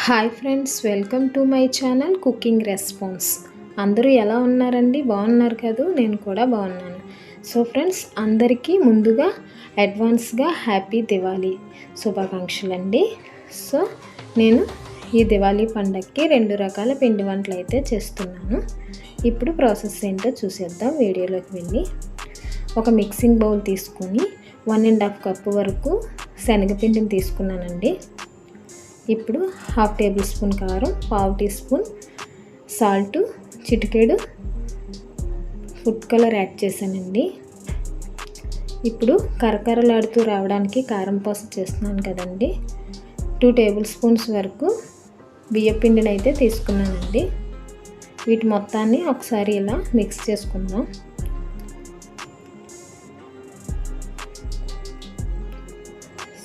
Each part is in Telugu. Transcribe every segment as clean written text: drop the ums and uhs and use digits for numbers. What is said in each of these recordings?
Hi friends, welcome to my channel cooking response. అందరూ ఎలా ఉన్నారండి? బాగున్నారు కదా? నేను కూడా బాగున్నాను. సో ఫ్రెండ్స్, అందరికీ ముందుగా అడ్వాన్స్గా హ్యాపీ దివాళీ శుభాకాంక్షలు అండి. సో నేను ఈ దివాళీ పండగకి 2 రకాల పిండి వంటలు అయితే చేస్తున్నాను. ఇప్పుడు ప్రాసెస్ ఏంటో చూసేద్దాం. వీడియోలోకి వెళ్ళి ఒక మిక్సింగ్ బౌల్ తీసుకొని 1.5 కప్పు వరకు శనగపిండిని తీసుకున్నానండి. ఇప్పుడు 1/2 టేబుల్ స్పూన్ కారం, 1/2 టీ స్పూన్ సాల్ట్, చిటికెడు ఫుడ్ కలర్ యాడ్ చేశానండి. ఇప్పుడు కరకరలాడుతూ రావడానికి కారం పూస చేస్తున్నాను కదండి. 2 టేబుల్ స్పూన్స్ వరకు బియ్యపిండిని అయితే తీసుకున్నానండి. వీటి మొత్తాన్ని ఒకసారి ఇలా మిక్స్ చేసుకుందాం.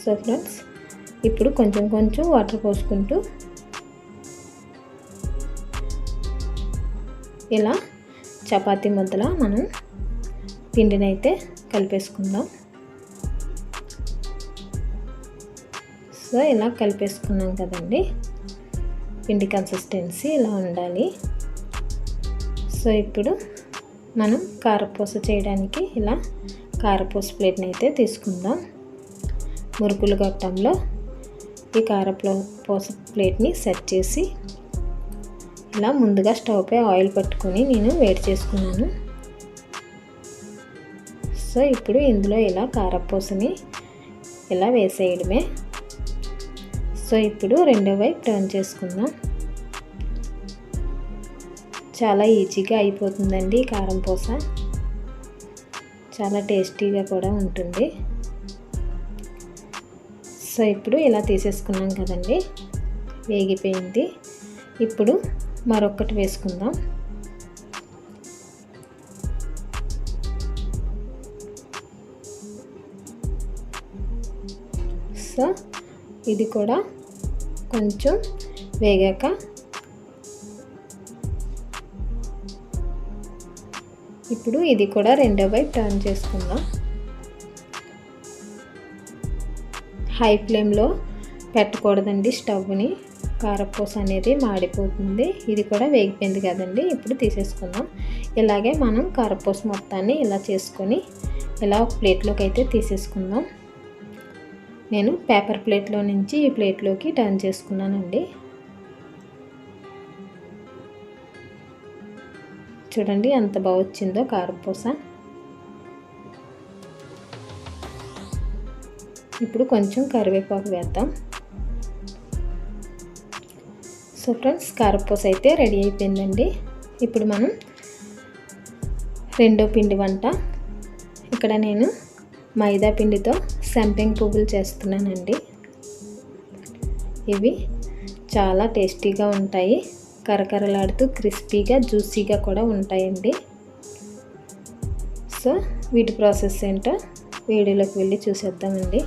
సో ఫ్రెండ్స్, ఇప్పుడు కొంచెం కొంచెం వాటర్ పోసుకుంటూ ఇలా చపాతీ ముద్దలా మనం పిండిని అయితే కలిపేసుకుందాం. సో ఇలా కలిపేసుకున్నాం కదండి. పిండి కన్సిస్టెన్సీ ఇలా ఉండాలి. సో ఇప్పుడు మనం కారపూస చేయడానికి ఇలా కారపూస ప్లేట్ని అయితే తీసుకుందాం. మురుకులు గొట్టంలో ఈ కారపూస ప్లేట్ని సెట్ చేసి ఇలా ముందుగా స్టవ్ పై ఆయిల్ పట్టుకొని నేను వేడి చేసుకున్నాను. సో ఇప్పుడు ఇందులో ఇలా కారపూసని ఇలా వేసేయడమే. సో ఇప్పుడు రెండో వైపు టర్న్ చేసుకుందాం. చాలా ఈజీగా అయిపోతుందండి. కారం పూస చాలా టేస్టీగా కూడా ఉంటుంది. సో ఇప్పుడు ఇలా తీసేసుకున్నాం కదండి, వేగిపోయింది. ఇప్పుడు మరొకటి వేసుకుందాం. సో ఇది కూడా కొంచెం వేగాక ఇప్పుడు ఇది కూడా రెండో వైపు టర్న్ చేసుకుందాం. హై ఫ్లేమ్లో పెట్టకూడదండి స్టవ్ని, కారపూస అనేది మాడిపోతుంది. ఇది కూడా వేగిపోయింది కదండి. ఇప్పుడు తీసేసుకుందాం. ఇలాగే మనం కారపూస మొత్తాన్ని ఇలా చేసుకొని ఇలా ఒక ప్లేట్లోకి అయితే తీసేసుకుందాం. నేను పేపర్ ప్లేట్లో నుంచి ఈ ప్లేట్లోకి టర్న్ చేసుకున్నానండి. చూడండి ఎంత బాగా వచ్చిందో కారపూస. ఇప్పుడు కొంచెం కరివేపాకు వేద్దాం. సో ఫ్రెండ్స్, కారపూస అయితే రెడీ అయిపోయిందండి. ఇప్పుడు మనం రెండో పిండి వంట. ఇక్కడ నేను మైదా పిండితో సంపెంగ పువ్వులు చేస్తున్నానండి. ఇవి చాలా టేస్టీగా ఉంటాయి. కరకరలాడుతూ క్రిస్పీగా జ్యూసీగా కూడా ఉంటాయండి. సో వీటి ప్రాసెస్ ఏంటో వీడియోలోకి వెళ్ళి చూసేద్దామండి.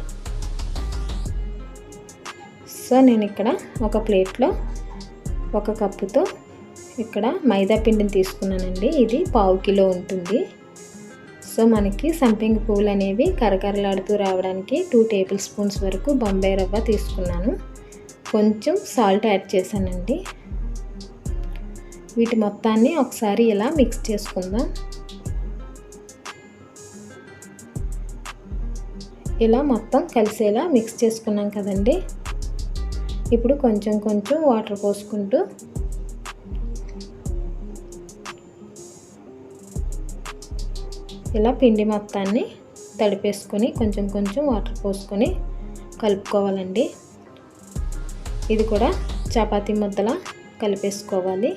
సో నేను ఇక్కడ ఒక ప్లేట్లో 1 కప్పుతో ఇక్కడ మైదా పిండిని తీసుకున్నానండి. ఇది 1/2 కిలో ఉంటుంది. సో మనకి సంపెంగ పువ్వులు అనేవి కరకరలాడుతూ రావడానికి 2 టేబుల్ స్పూన్స్ వరకు బొంబాయి రవ్వ తీసుకున్నాను. కొంచెం సాల్ట్ యాడ్ చేశానండి. వీటి మొత్తాన్ని ఒకసారి ఇలా మిక్స్ చేసుకుందాం. ఇలా మొత్తం కలిసేలా మిక్స్ చేసుకున్నాం కదండి. ఇప్పుడు కొంచెం కొంచెం వాటర్ పోసుకుంటూ ఇలా పిండి మొత్తాన్ని తడిపేసుకొని కొంచెం కొంచెం వాటర్ పోసుకొని కలుపుకోవాలండి. ఇది కూడా చపాతీ ముద్దలా కలిపేసుకోవాలి.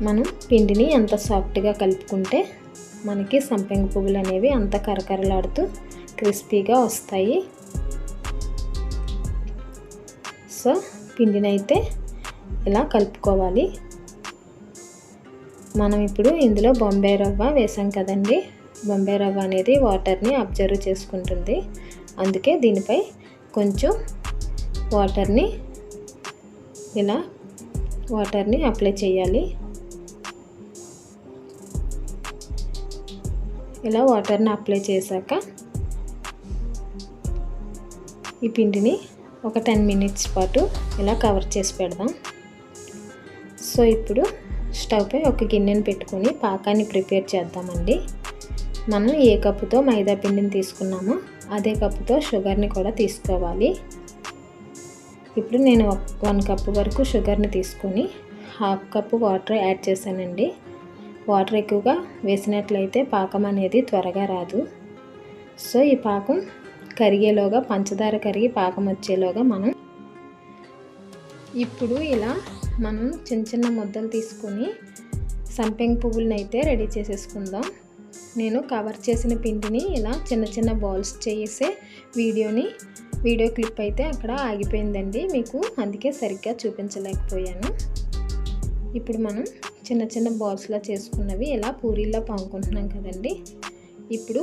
మనం పిండిని ఎంత సాఫ్ట్గా కలుపుకుంటే మనకి సంపెంగ పువ్వులు అనేవి అంత కరకరలాడుతూ క్రిస్పీగా వస్తాయి. సో పిండిని అయితే ఇలా కలుపుకోవాలి. మనం ఇప్పుడు ఇందులో బొంబాయి రవ్వ వేసాం కదండి. బొంబాయి రవ్వ అనేది వాటర్ని అబ్జర్వ్ చేసుకుంటుంది. అందుకే దీనిపై కొంచెం వాటర్ని అప్లై చేయాలి. ఇలా వాటర్ని అప్లై చేశాక ఈ పిండిని ఒక 10 మినిట్స్ పాటు ఇలా కవర్ చేసి పెడదాం. సో ఇప్పుడు స్టవ్ పై ఒక గిన్నెని పెట్టుకొని పాకాన్ని ప్రిపేర్ చేద్దామండి. మనం ఏ కప్పుతో మైదా పిండిని తీసుకున్నామో అదే కప్పుతో షుగర్ని కూడా తీసుకోవాలి. ఇప్పుడు నేను 1 కప్పు వరకు షుగర్ని తీసుకొని 1/2 కప్పు వాటర్ యాడ్ చేశానండి. వాటర్ ఎక్కువగా వేసినట్లయితే పాకం అనేది త్వరగా రాదు. సో ఈ పాకం కరిగేలోగా, పంచదార కరిగి పాకం వచ్చేలోగా మనం ఇప్పుడు ఇలా మనం చిన్న చిన్న ముద్దలు తీసుకొని సంపెంగ పువ్వులను అయితే రెడీ చేసేసుకుందాం. నేను కవర్ చేసిన పిండిని ఇలా చిన్న చిన్న బాల్స్ చేసే వీడియో క్లిప్ అయితే అక్కడ ఆగిపోయిందండి మీకు, అందుకే సరిగ్గా చూపించలేకపోయాను. ఇప్పుడు మనం చిన్న చిన్న బాల్స్లా చేసుకున్నవి ఇలా పూరీలా పాముకుంటున్నాం కదండి. ఇప్పుడు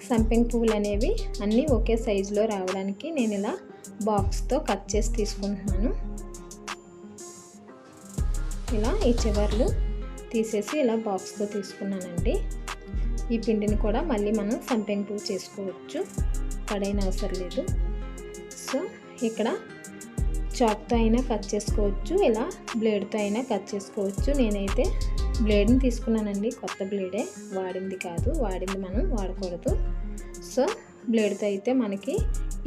సంపెంగ పువ్వులు అనేవి అన్నీ ఒకే సైజులో రావడానికి నేను ఇలా బాక్స్తో కట్ చేసి తీసుకుంటున్నాను. ఇలా ఈ చివర్లు తీసేసి ఇలా బాక్స్తో తీసుకున్నానండి. ఈ పిండిని కూడా మళ్ళీ మనం సంపెంగ పువ్వు చేసుకోవచ్చు, పడైన అవసరం లేదు. సో ఇక్కడ చాక్తో అయినా కట్ చేసుకోవచ్చు, ఇలా బ్లేడ్తో అయినా కట్ చేసుకోవచ్చు. నేనైతే బ్లేడ్ని తీసుకున్నానండి, కొత్త బ్లేడే, వాడింది కాదు, వాడింది మనం వాడకూడదు. సో బ్లేడ్తో అయితే మనకి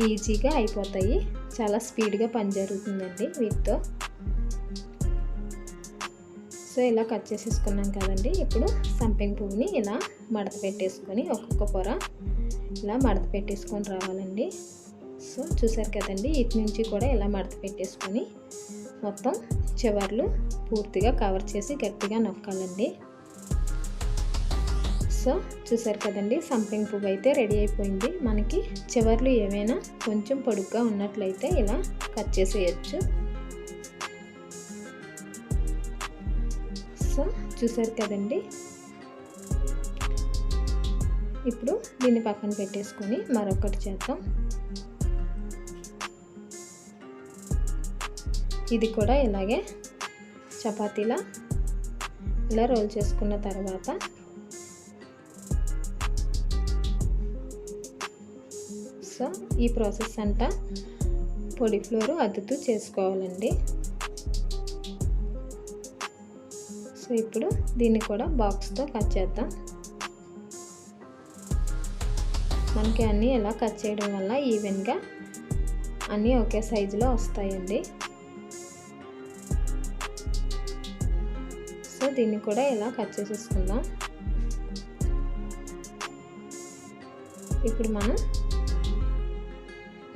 ఈజీగా అయిపోతాయి, చాలా స్పీడ్గా పని జరుగుతుందండి వీటితో. సో ఇలా కట్ చేసేసుకున్నాం కదండి. ఇప్పుడు సంపెంగ పువ్వుని ఇలా మడత పెట్టేసుకొని ఒక్కొక్క పొర ఇలా మడత పెట్టేసుకొని రావాలండి. సో చూసారు కదండి, ఇటు నుంచి కూడా ఇలా మడత పెట్టేసుకొని మొత్తం చివర్లు పూర్తిగా కవర్ చేసి గట్టిగా నొక్కాలండి. సో చూసారు కదండి, సంపెంగ పువ్వు అయితే రెడీ అయిపోయింది. మనకి చివర్లు ఏమైనా కొంచెం పొడుగ్గా ఉన్నట్లయితే ఇలా కట్ చేసేయచ్చు. సో చూసారు కదండి, ఇప్పుడు దీన్ని పక్కన పెట్టేసుకొని మరొకటి చేద్దాం. ఇది కూడా ఇలాగే చపాతీలా ఇలా రోల్ చేసుకున్న తర్వాత సో ఈ ప్రాసెస్ అంతా పొడి ఫ్లోర్ అద్దుతూ చేసుకోవాలండి. సో ఇప్పుడు దీన్ని కూడా బాక్స్తో కట్ చేద్దాం. మనకి అన్నీ ఇలా కట్ చేయడం వల్ల ఈవెన్గా అన్నీ ఒకే సైజులో వస్తాయండి. సో దీన్ని కూడా ఇలా కట్ చేసేసుకుందాం. ఇప్పుడు మనం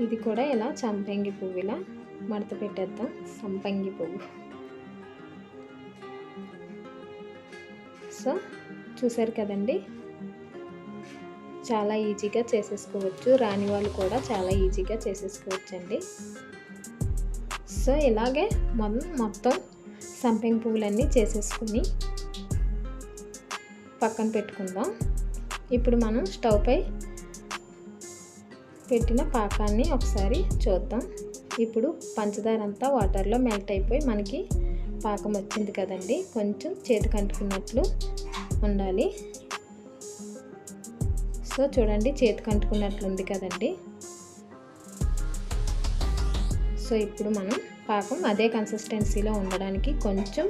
ఇది కూడా ఇలా సంపెంగి పువ్వు ఇలా మడత పెట్టేద్దాం. సంపెంగి పువ్వు. సో చూసారు కదండి, చాలా ఈజీగా చేసేసుకోవచ్చు, రాని వాళ్ళు కూడా చాలా ఈజీగా చేసేసుకోవచ్చు అండి. సో ఇలాగే మనం మొత్తం సంపెంగ పువ్వులన్నీ చేసేసుకుని పక్కన పెట్టుకుందాం. ఇప్పుడు మనం స్టవ్ పై పెట్టిన పాకాన్ని ఒకసారి చూద్దాం. ఇప్పుడు పంచదార అంతా వాటర్లో మెల్ట్ అయిపోయి మనకి పాకం వచ్చింది కదండి. కొంచెం చేతికి అంటుకున్నట్లు ఉండాలి. సో చూడండి, చేతికి అంటుకున్నట్లు ఉంది కదండి. సో ఇప్పుడు మనం పాకం అదే కన్సిస్టెన్సీలో ఉండడానికి కొంచెం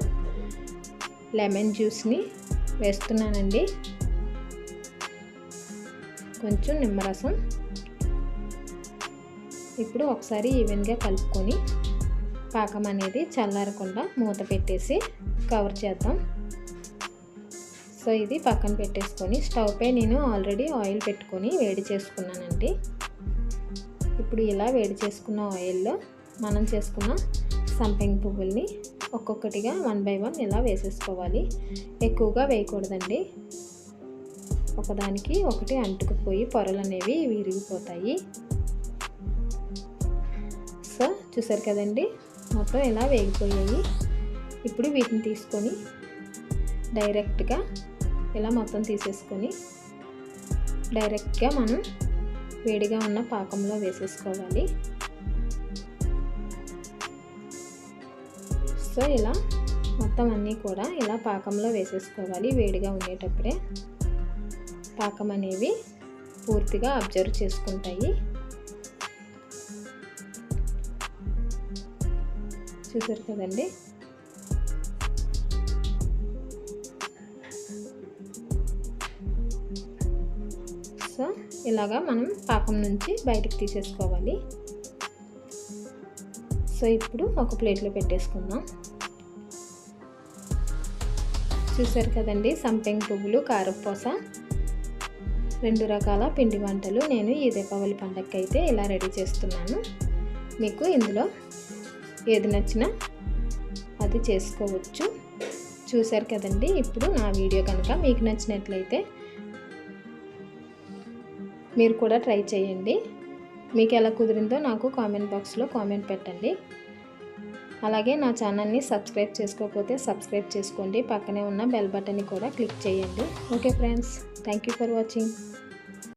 లెమన్ జ్యూస్ని వేస్తున్నానండి, కొంచెం నిమ్మరసం. ఇప్పుడు ఒకసారి ఈవెన్గా కలుపుకొని పాకం అనేది చల్లారకుండా మూత పెట్టేసి కవర్ చేద్దాం. సో ఇది పక్కన పెట్టేసుకొని స్టవ్ పై నేను ఆల్రెడీ ఆయిల్ పెట్టుకొని వేడి చేసుకున్నానండి. ఇప్పుడు ఇలా వేడి చేసుకున్న ఆయిల్లో మనం చేసుకున్న సంపెంగ పువ్వుల్ని ఒక్కొక్కటిగా 1 by 1 ఇలా వేసేసుకోవాలి. ఎక్కువగా వేయకూడదండి, ఒకదానికి ఒకటి అంటుకుపోయి పొరలు అనేవి విరిగిపోతాయి. సో చూసారు కదండి, మొత్తం ఇలా వేగిపోయాయి. ఇప్పుడు వీటిని తీసుకొని డైరెక్ట్గా ఇలా మొత్తం తీసేసుకొని డైరెక్ట్గా మనం వేడిగా ఉన్న పాకంలో వేసేసుకోవాలి. సో ఇలా మొత్తం అన్నీ కూడా ఇలా పాకంలో వేసేసుకోవాలి. వేడిగా ఉండేటప్పుడే పాకం అనేవి పూర్తిగా అబ్జర్వ్ చేసుకుంటాయి. చూసారు కదండి. సో ఇలాగా మనం పాకం నుంచి బయటకు తీసేసుకోవాలి. సో ఇప్పుడు ఒక ప్లేట్లో పెట్టేసుకుందాం. చూసారు కదండి, సంపెంగ పువ్వులు, కారపూస, 2 రకాల పిండి వంటలు నేను ఈ దీపావళి పండగకి అయితే ఇలా రెడీ చేస్తున్నాను. మీకు ఇందులో ఏది నచ్చినా అది చేసుకోవచ్చు. చూసారు కదండి. ఇప్పుడు నా వీడియో కనుక మీకు నచ్చినట్లయితే మీరు కూడా ట్రై చేయండి. మీకు ఎలా కుదిరిందో నాకు కామెంట్ బాక్స్లో కామెంట్ పెట్టండి. అలాగే నా ఛానల్ని సబ్స్క్రైబ్ చేసుకోకపోతే సబ్స్క్రైబ్ చేసుకోండి. పక్కనే ఉన్న బెల్ బటన్ని కూడా క్లిక్ చేయండి. Okay friends, thank you for watching.